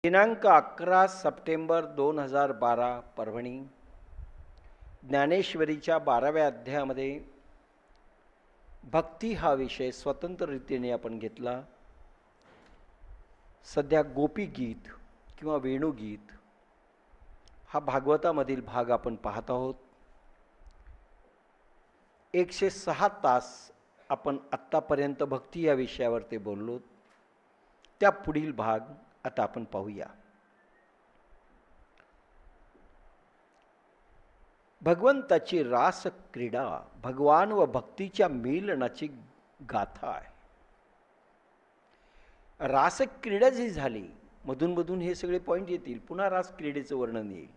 दिनांक 11 सप्टेंबर 2012 परभणी. ज्ञानेश्वरीच्या 12व्या अध्यायामध्ये भक्ती हा विषय स्वतंत्र रीतीने आपण घेतला. सध्या गोपीगीत किंवा वेणुगीत हा भागवतामधील भाग आपण पाहत आहोत. 106 तास आपण आत्तापर्यंत भक्ती या विषयावर ते बोललो. त्या पुढील भाग आता आपण पाहूया. भगवंताची रास क्रीडा भगवान व भक्तीच्या मिलनाची गाथा आहे. रास क्रीडा जी झाली, मधून मधून हे सगळे पॉईंट येतील, पुन्हा रास क्रीडेचं वर्णन येईल.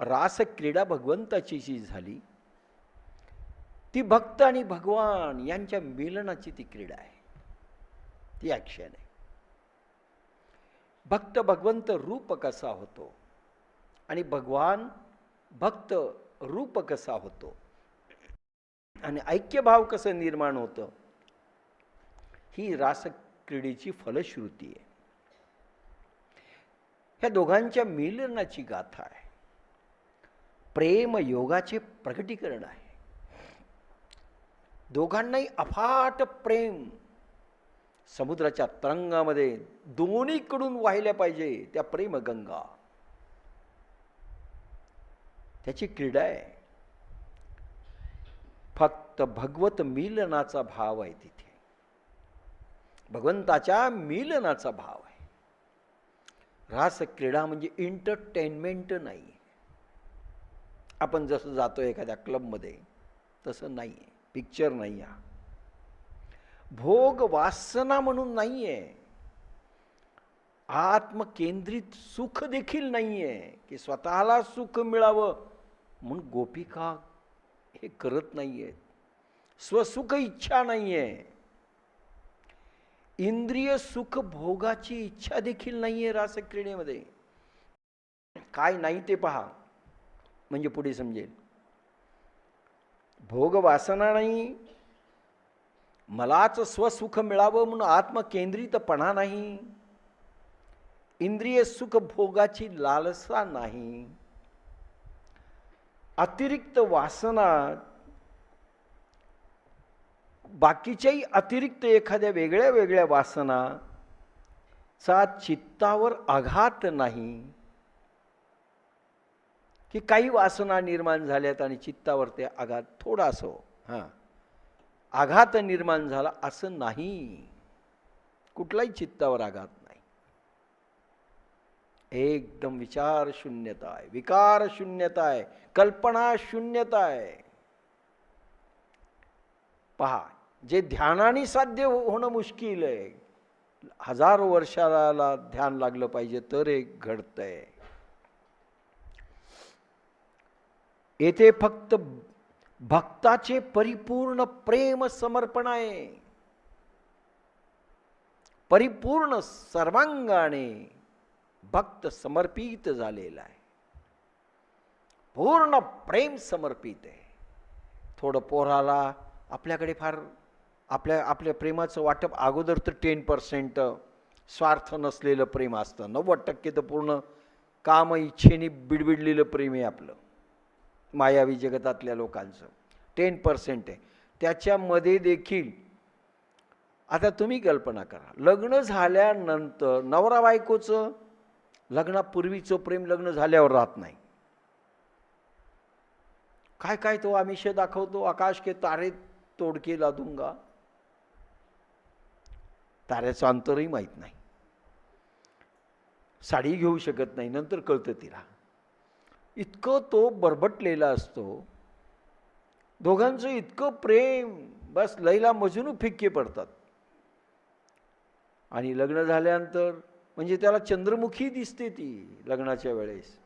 रास क्रीडा भगवंताची जी झाली ती भक्त आणि भगवान यांच्या मिलनाची ती क्रीडा आहे, ती ॲक्शन आहे. भक्त भगवंत रूप कसा होतो आणि भगवान भक्त रूप कसा होतो आणि ऐक्यभाव कसं निर्माण होतं, ही रास क्रीडेची फलश्रुती आहे. ह्या दोघांच्या मिलनाची गाथा आहे, प्रेम योगाचे प्रकटीकरण आहे. दोघांनाही अफाट प्रेम समुद्राच्या तरंगामध्ये दोन्हीकडून वाहिल्या पाहिजे, त्या प्रेमगंगा, त्याची क्रीडा आहे. फक्त भगवत मिलनाचा भाव आहे तिथे, भगवंताच्या मिलनाचा भाव आहे. रास क्रीडा म्हणजे एंटरटेनमेंट नाही. आपण जसं जातो एखाद्या क्लबमध्ये तसं नाही आहे. पिक्चर नाही आहे, भोग वासना म्हणून नाही आहे, आत्मकेंद्रित सुख देखील नाही आहे की स्वतःला सुख मिळावं म्हणून गोपिका हे करत नाही आहेत. स्वसुख इच्छा नाही आहे, इंद्रिय सुख भोगाची इच्छा देखील नाही आहे. रासक्रीडेमध्ये काय नाही ते पहा, म्हणजे पुढे समजेल. भोग वासना नाही, मलाच स्वसुख मिळावं म्हणून आत्मकेंद्रितपणा नाही, इंद्रिय सुख भोगाची लालसा नाही, अतिरिक्त वासना, बाकीच्याही अतिरिक्त एखाद्या वेगळ्या वेगळ्या वासनाचा चित्तावर आघात नाही, की काही वासना निर्माण झाल्यात आणि चित्तावर ते आघात थोडासा आघात निर्माण झाला असं नाही. कुठलाही चित्तावर आघात नाही, एकदम विचार शून्यता आहे, विकार शून्यता आहे, कल्पना शून्यता आहे. पहा, जे ध्यानाने साध्य होणं मुश्किल आहे, हजारो वर्षाला ध्यान लागलं पाहिजे तर एक घडतंय. येथे फक्त भक्ताचे परिपूर्ण प्रेम समर्पण आहे, परिपूर्ण सर्वांगाने भक्त समर्पित झालेला आहे, पूर्ण प्रेम समर्पित आहे. थोडं पोराला आपल्याकडे फार आपल्या प्रेमाचं वाटप अगोदर तर 10% स्वार्थ नसलेलं प्रेम असतं, 90% तर पूर्ण काम इच्छेने बिडबिडलेलं प्रेम आहे आपलं, मायावी जगतातल्या लोकांचं 10% आहे. त्याच्यामध्ये देखील आता तुम्ही कल्पना करा, लग्न झाल्यानंतर नवरा बायकोचं लग्नापूर्वीचं प्रेम लग्न झाल्यावर राहत नाही. काय काय तो आमिष दाखवतो, आकाश के तारे तोड के ला दूंगा, ताऱ्याचं अंतरही माहीत नाही, साडी घेऊ शकत नाही, नंतर कळतं तिला. इतकं तो बरबटलेला असतो, दोघांचं इतकं प्रेम, बस लैला मजनू फिक्के पडतात. आणि लग्न झाल्यानंतर म्हणजे त्याला चंद्रमुखी दिसते ती लग्नाच्या वेळेस,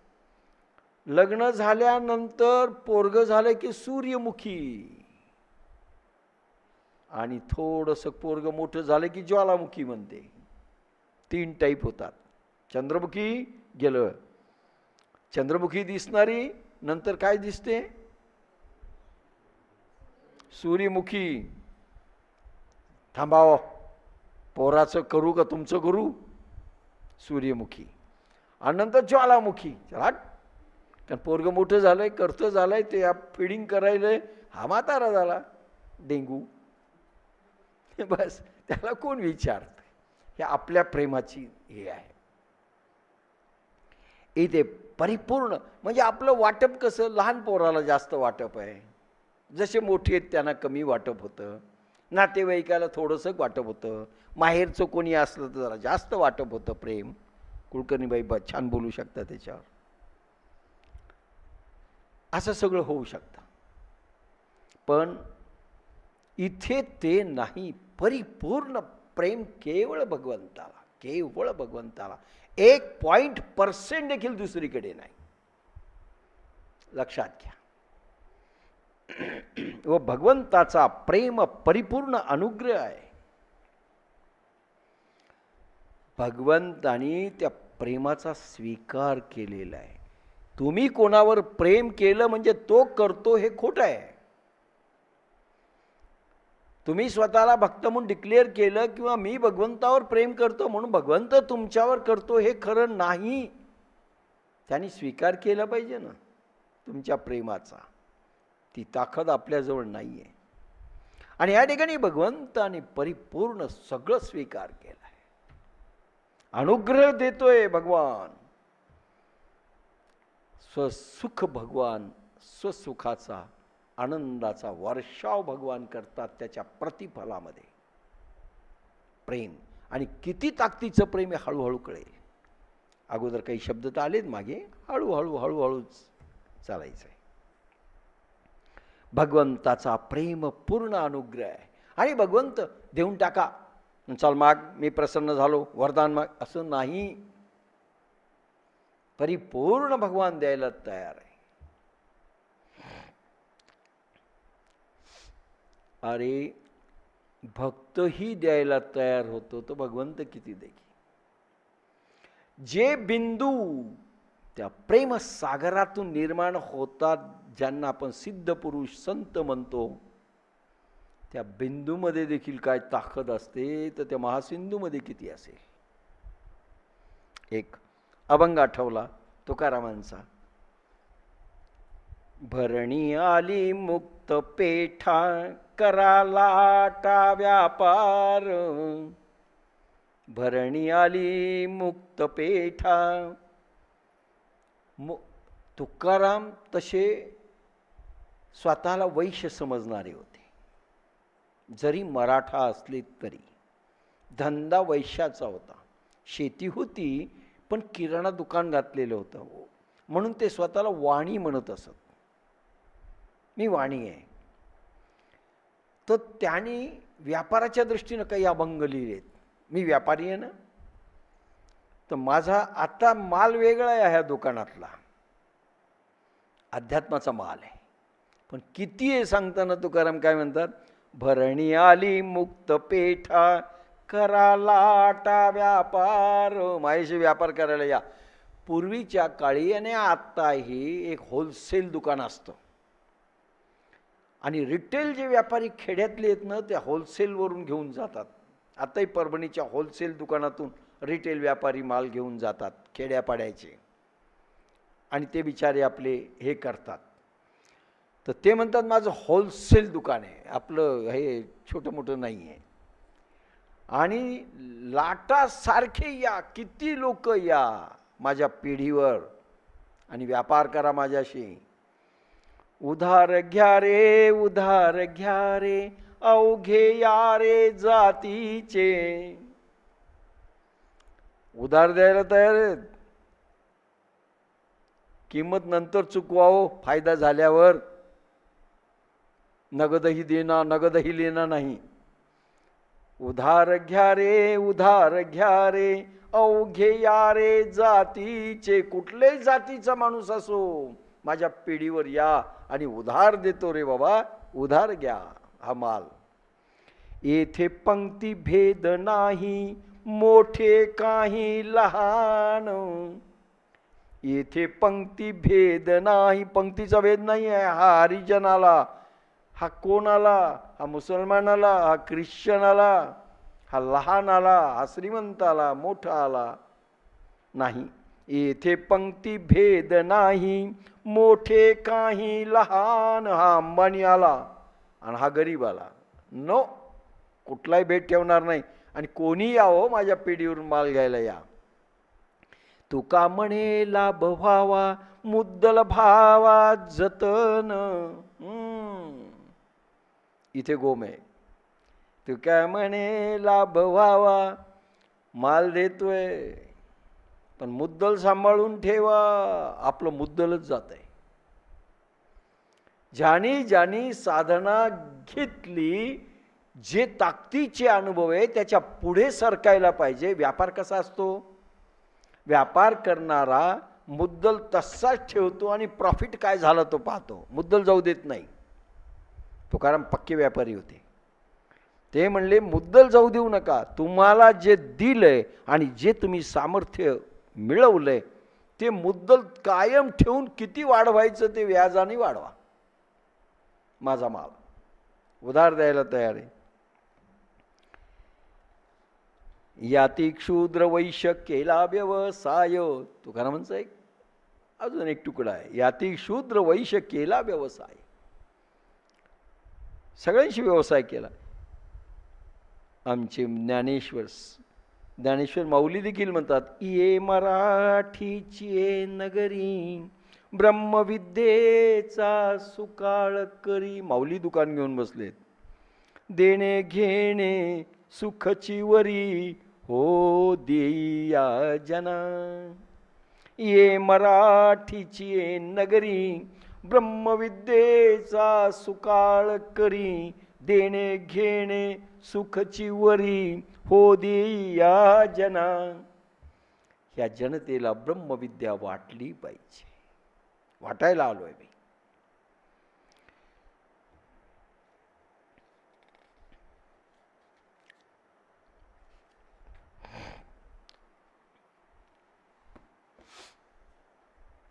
लग्न झाल्यानंतर पोरग झालं की सूर्यमुखी, आणि थोडंसं पोरग मोठं झालं की ज्वालामुखी म्हणते. 3 टाईप होतात. चंद्रमुखी गेलं, चंद्रमुखी दिसणारी, नंतर काय दिसते, सूर्यमुखी. थांबावं, पोराचं करू का तुमचं करू, सूर्यमुखी, आणि नंतर ज्वालामुखी. चला, कारण पोरगं मोठं झालंय, करतं झालंय, ते फिडिंग करायलंय, हा म्हातारा झाला, डेंगू. बस त्याला कोण विचारत? हे आपल्या प्रेमाची हे आहे. इथे परिपूर्ण म्हणजे आपलं वाटप कसं, लहान पोराला जास्त वाटप आहे, जसे मोठे आहेत त्यांना कमी वाटप होतं, नातेवाईकाला थोडंसं वाटप होतं, माहेरचं कोणी असलं तर जरा जास्त वाटप होतं प्रेम. कुलकर्णीबाई छान बोलू शकता त्याच्यावर. असं सगळं होऊ शकतं, पण इथे ते नाही. परिपूर्ण प्रेम केवळ भगवंताला, केवळ भगवंताला, 1% देखील दुसरीकडे नाही. लक्षात घ्या. व भगवंताचा प्रेम परिपूर्ण अनुग्रह आहे. भगवंतानी त्या प्रेमाचा स्वीकार केलेला आहे. तुम्ही कोणावर प्रेम केलं म्हणजे तो करतो हे खोटं आहे. तुम्ही स्वतःला भक्त म्हणून डिक्लेअर केलं किंवा मी भगवंतावर प्रेम करतो म्हणून भगवंत तुमच्यावर करतो हे खरं नाही. त्यांनी स्वीकार केला पाहिजे ना तुमच्या प्रेमाचा. ती ताकद आपल्याजवळ नाही आहे. आणि या ठिकाणी भगवंताने परिपूर्ण सगळं स्वीकार केलं आहे. अनुग्रह देतोय भगवान, स्वसुख भगवान, स्वसुखाचा आनंदाचा वर्षाव भगवान करतात त्याच्या प्रतिफलामध्ये. प्रेम आणि किती ताकदीचं प्रेम आहे हळूहळू कळेल. अगोदर काही शब्द तर आलेत मागे, हळूहळू हळूहळूच चालायचं आहे. भगवंताचा प्रेम पूर्ण अनुग्रह आहे. आणि भगवंत देऊन टाका, चल माग, मी प्रसन्न झालो, वरदान माग, असं नाही. परिपूर्ण भगवान द्यायला तयार आहे. अरे भक्तही द्यायला तयार होतो तर भगवंत किती देईल. जे बिंदू त्या प्रेम सागरातून निर्माण होतात, ज्यांना आपण सिद्ध पुरुष संत म्हणतो, त्या बिंदूमध्ये देखील काय ताकद असते तर त्या महासिंधूमध्ये किती असेल. एक अभंग आठवला तुकारामांचा. भरणी आली मुक्त पेठा, करा लाटा व्यापार. भरणी आली मुक्त पेठा. तुकाराम तसे स्वतःला वैश्य समजणारे होते. जरी मराठा असले तरी धंदा वैश्याचा होता. शेती होती पण किराणा दुकान घातलेलं होतं, म्हणून ते स्वतःला वाणी म्हणत असत. मी वाणी आहे. तर त्यांनी व्यापाराच्या दृष्टीनं काही अभंग लिहिलेत. मी व्यापारी आहे ना, तर माझा आता माल वेगळा आहे ह्या दुकानातला, अध्यात्माचा माल आहे. पण किती आहे सांगताना तुकाराम काय म्हणतात, भरणी आली मुक्त पेठा, करा लाटा व्यापार. माझ्याशी व्यापार करायला या. पूर्वीच्या काळी आणि आत्ताही एक होलसेल दुकान असतं, आणि रिटेल जे व्यापारी खेड्यातले आहेत ना, ते होलसेलवरून घेऊन जातात. आताही परभणीच्या होलसेल दुकानातून रिटेल व्यापारी माल घेऊन जातात खेड्यापाड्याचे, आणि ते बिचारे आपले हे करतात. तर ते म्हणतात माझं होलसेल दुकान आहे, आपलं हे छोटं मोठं नाही आहे. आणि लाटासारखे या, किती लोक या माझ्या पिढीवर आणि व्यापार करा माझ्याशी. उधार घ्या रे, उधार घ्या रे, अवघे या रे जातीचे. उधार द्यायला तयार आहेत, किंमत नंतर चुकवाओ, फायदा झाल्यावर. नगदही देना, नगदही लेना नाही. उधार घ्या रे, उधार घ्या रे, अवघे या रे जातीचे. कुठल्याही जातीचा माणूस असो, माझ्या पिढीवर या आणि उधार देतो रे बाबा, उधार घ्या हा माल. येथे पंक्ती भेद नाही, मोठे काही लहान. येथे पंक्ती भेद नाही, पंक्तीचा भेद नाही आहे. हा हरिजनाला, हा कोणाला, हा मुसलमानाला, हा ख्रिश्चनाला, हा लहान आला, हा श्रीमंताला, मोठा आला, नाही. येथे पंक्ती भेद नाही, मोठे काही लहान. हा अंबानी आला आणि हा गरीब आला, नो, कुठलाही भेद ठेवणार नाही. आणि कोणी यावं माझ्या पिढीवरून माल घ्यायला या. तुका म्हणे लाभ व्हावा, मुद्दल भावा जतन. इथे गोम आहे. तुका म्हणे लाभ व्हावा, माल देतोय पण मुद्दल सांभाळून ठेवा. आपलं मुद्दलच जात आहे. ज्याने ज्याने साधना घेतली, जे ताकदीचे अनुभव आहे त्याच्या पुढे सरकायला पाहिजे. व्यापार कसा असतो? व्यापार करणारा मुद्दल तसाच ठेवतो आणि प्रॉफिट काय झालं तो पाहतो, मुद्दल जाऊ देत नाही. तुकाराम पक्के व्यापारी होते. ते म्हणले मुद्दल जाऊ देऊ नका. तुम्हाला जे दिलंय आणि जे तुम्ही सामर्थ्य मिळवलंय ते मुद्दल कायम ठेवून किती वाढवायचं ते व्याजाने वाढवा. माझा माल उधार द्यायला तयार आहे. याती क्षुद्र वैश्य केला व्यवसाय. तुकारामांचा एक अजून एक तुकडा आहे. याती क्षुद्र वैश्य केला व्यवसाय. सगळ्यांशी व्यवसाय केला. आमचे ज्ञानेश्वर माऊली देखील म्हणतात, ये मराठीची नगरी, ब्रह्मविद्येचा सुकाळ करी. माऊली दुकान घेऊन बसलेत. देणे घेणे सुखची वरी, हो देया जना. ये मराठीची नगरी, ब्रह्मविद्येचा सुकाळ करी. देणे घेणे सुखची वरी, हो देया जना. ह्या जनतेला ब्रह्मविद्या वाटली पाहिजे. वाटायला आलोय मी.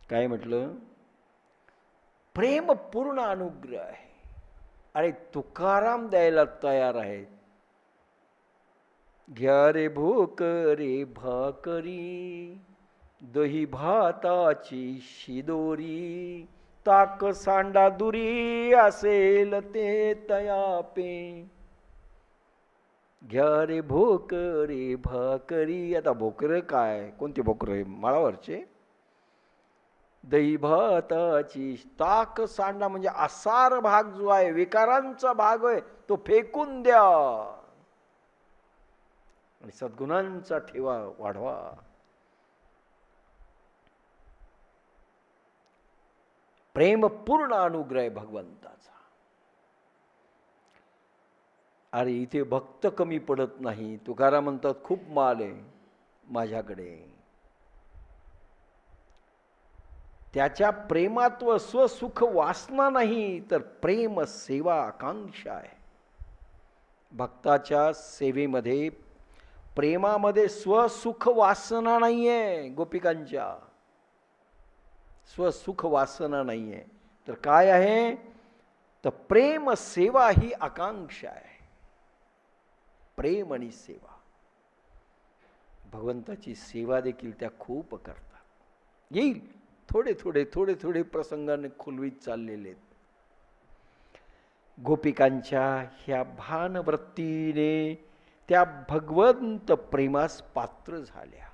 काय म्हटलं? प्रेमपूर्ण अनुग्रह आहे. अरे तुकाराम द्यायला तयार आहेत. घ्या रे भूक रे भाकरी, दही भाताची शिदोरी, ताक सांडा दुरी असेल ते तयापे. घ्या रे भूक रे भाकरी. आता भोकर काय? कोणते भोकर आहे? माळावरचे. दही भाताची, ताक सांडा म्हणजे असार भाग जो आहे, विकारांचा भाग आहे, तो फेकून द्या आणि सद्गुणांचा ठेवा वाढवा. प्रेमपूर्ण अनुग्रह भगवंताचा. अरे इथे भक्त कमी पडत नाही. तुकाराम म्हणतात खूप माल आहे माझ्याकडे. त्याच्या प्रेमात्व स्वसुख वासना नाही, तर प्रेम सेवा आकांक्षा आहे. भक्ताच्या सेवेमध्ये, प्रेमामध्ये स्वसुख वासना नाही आहे. गोपिकांच्या स्वसुख वासना नाही आहे, तर काय आहे? तर प्रेम सेवा ही आकांक्षा आहे. प्रेम आणि सेवा. भगवंताची सेवा देखील त्या खूप करतात. येईल थोडे थोडे थोडे थोडे प्रसंगाने खुलवीत चाललेले आहेत. गोपिकांच्या ह्या भानवृत्तीने त्या भगवंत प्रेमास पात्र झाल्या.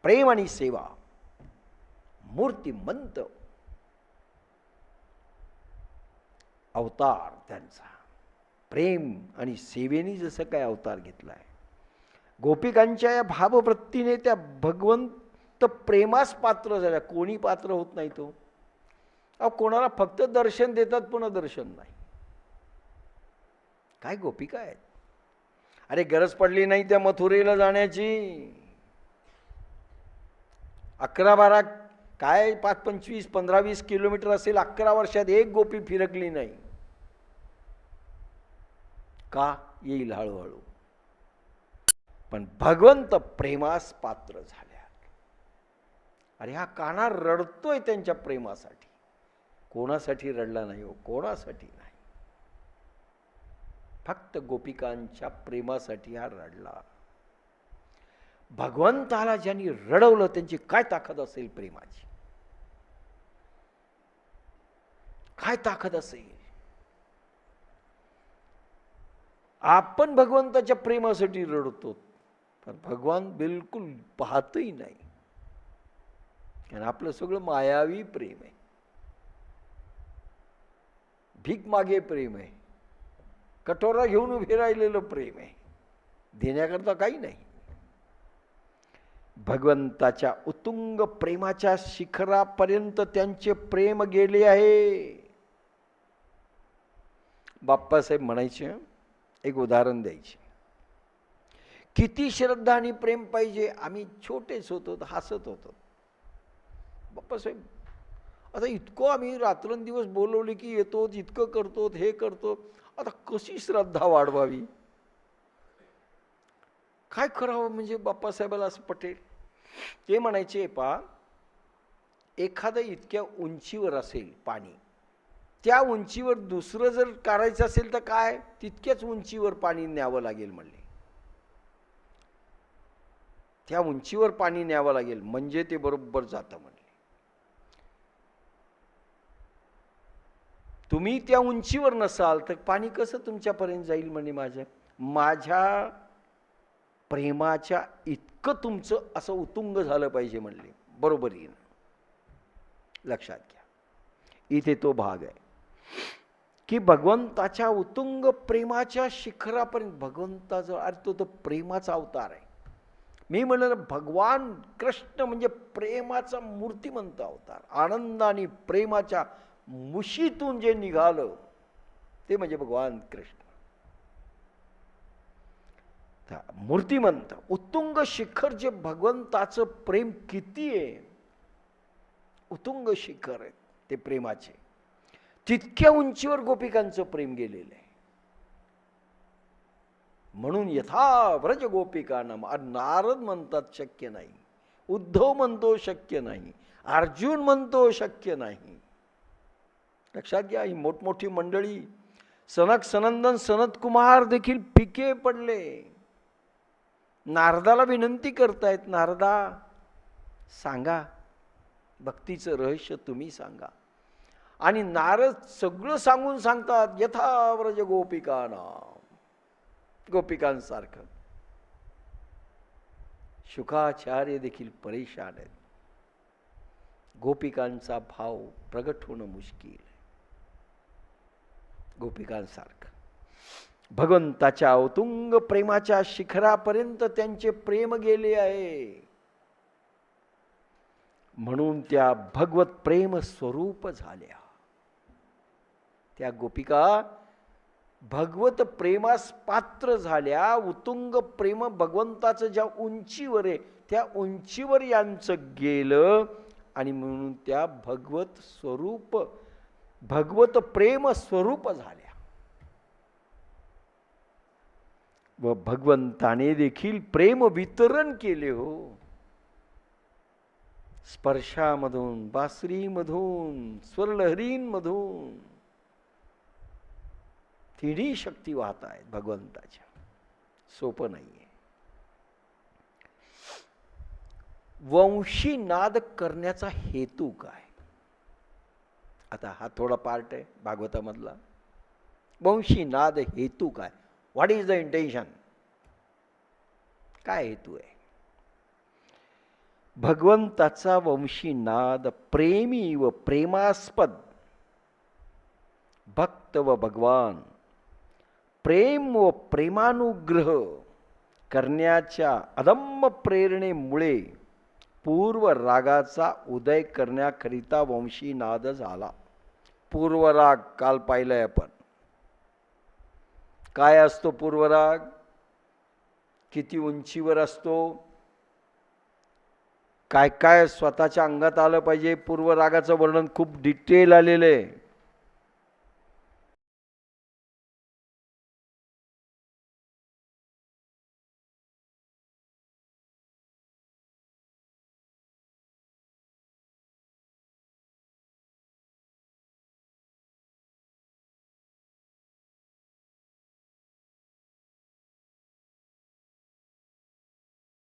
प्रेम आणि सेवा मूर्तिमंत अवतार त्यांचा. प्रेम आणि सेवेने जसं काय अवतार घेतलाय. गोपिकांच्या या भाववृत्तीने त्या भगवंत प्रेमास पात्र झाल्या. कोणी पात्र होत नाही तो. कोणाला फक्त दर्शन देतात, पुन्हा दर्शन नाही. काय गोपिका आहेत. अरे गरज पडली नाही त्या मथुरेला जाण्याची. 11-12 काय 5-25 15-20 किलोमीटर असेल, 11 वर्षात एक गोपी फिरकली नाही. का? येईल हळूहळू. पण भगवंत प्रेमास पात्र झाल्या. अरे हा काना रडतोय त्यांच्या प्रेमासाठी. कोणासाठी रडला नाही हो, कोणासाठी नाही, फक्त गोपिकांच्या प्रेमासाठी हा रडला. भगवंताला ज्यांनी रडवलं त्यांची काय ताकद असेल प्रेमाची, काय ताकद असेल. आपण भगवंताच्या प्रेमासाठी रडतो, पण भगवान बिलकुल पाहतही नाही, कारण आपलं सगळं मायावी प्रेम आहे, भीक मागे प्रेम आहे, कटोरा घेऊन उभे राहिलेलं प्रेम आहे, देण्याकरता काही नाही. भगवंताच्या उत्तुंग प्रेमाच्या शिखरापर्यंत त्यांचे प्रेम गेले आहे. बाप्पासाहेब म्हणायचे, एक उदाहरण द्यायचे, किती श्रद्धा आणि प्रेम पाहिजे. आम्ही छोटेच होतो, हसत होतो. बाप्पासाहेब आता इतकं आम्ही रात्रंदिवस बोलवले की येतो, इतकं करतो, हे करतो, आता कशी श्रद्धा वाढवावी, काय करावं म्हणजे बाप्पासाहेबाला असं पटेल. ते म्हणायचे, पा एखादं इतक्या उंचीवर असेल पाणी, त्या उंचीवर दुसरं जर काढायचं असेल तर काय तितक्याच उंचीवर पाणी न्यावं लागेल म्हणले, त्या उंचीवर पाणी न्यावं लागेल म्हणजे ते बरोबर जातं म्हणले. तुम्ही त्या उंचीवर नसाल तर पाणी कसं तुमच्यापर्यंत जाईल म्हणे. माझ्या प्रेमाच्या इतकं तुमचं असं उतुंग झालं पाहिजे म्हणले. बरोबर येईन, लक्षात घ्या. इथे तो भाग आहे की भगवंताच्या उतुंग प्रेमाच्या शिखरापर्यंत, भगवंताचा अर्थ तो प्रेमाचा अवतार आहे. मी म्हणलं भगवान कृष्ण म्हणजे प्रेमाचा मूर्तिमंत अवतार, आनंद आणि प्रेमाच्या मुशीतून जे निघालं ते म्हणजे भगवान कृष्ण. मूर्तिमंत उत्तुंग शिखर जे भगवंताचं प्रेम किती आहे, उत्तुंग शिखर आहे ते प्रेमाचे, तितक्या उंचीवर गोपिकांचं प्रेम गेलेलं आहे. म्हणून यथा व्रज गोपिकानाम, नारद म्हणतात शक्य नाही, उद्धव म्हणतो शक्य नाही, अर्जुन म्हणतो शक्य नाही. लक्षात घ्या, ही मोठमोठी मंडळी, सनक सनंदन सनत कुमार देखील फिके पडले. नारदाला विनंती करतायत, नारदा सांगा भक्तीचं रहस्य, तुम्ही सांगा. आणि नारद सगळं सांगून सांगतात, यथा व्रज गोपिकानाम, गोपिकांसारखं. शुकाचार्य देखील परेशान आहेत, गोपिकांचा भाव प्रगट होणं मुश्किल आहे. गोपिकांसारखं भगवंताच्या उत्तुंग प्रेमाच्या शिखरापर्यंत त्यांचे प्रेम गेले आहे. म्हणून त्या भगवत प्रेम स्वरूप झाल्या. त्या गोपिका भगवत प्रेमास पात्र झाल्या. उत्तुंग प्रेम भगवंताचं ज्या उंचीवर आहे त्या उंचीवर यांचं गेलं आणि म्हणून त्या भगवत स्वरूप, भगवत प्रेम स्वरूप झाल्या. व भगवंताने देखील प्रेम वितरण केले हो. स्पर्शामधून, बासरीमधून, स्वरलहरींमधून तिन्ही शक्ती वाहत आहेत भगवंताच्या. सोपं नाहीये. वंशी नाद करण्याचा हेतू काय, आता हा थोडा पार्ट आहे भागवतामधला. वंशी नाद हेतू काय, व्हॉट इज द इंटेन्शन, काय हेतू आहे. भगवंताचा वंशी नाद प्रेमी व प्रेमास्पद भक्त व भगवान प्रेम व प्रेमानुग्रह करण्याच्या अदम्य प्रेरणेमुळे पूर्व रागाचा उदय करण्याकरिता वंशी नाद झाला. पूर्वराग काल पाहिलंय आपण. काय असतो पूर्वराग, किती उंचीवर असतो, काय काय स्वतःच्या अंगात आलं पाहिजे. पूर्वरागाचं वर्णन खूप डिटेल आलेलं आहे.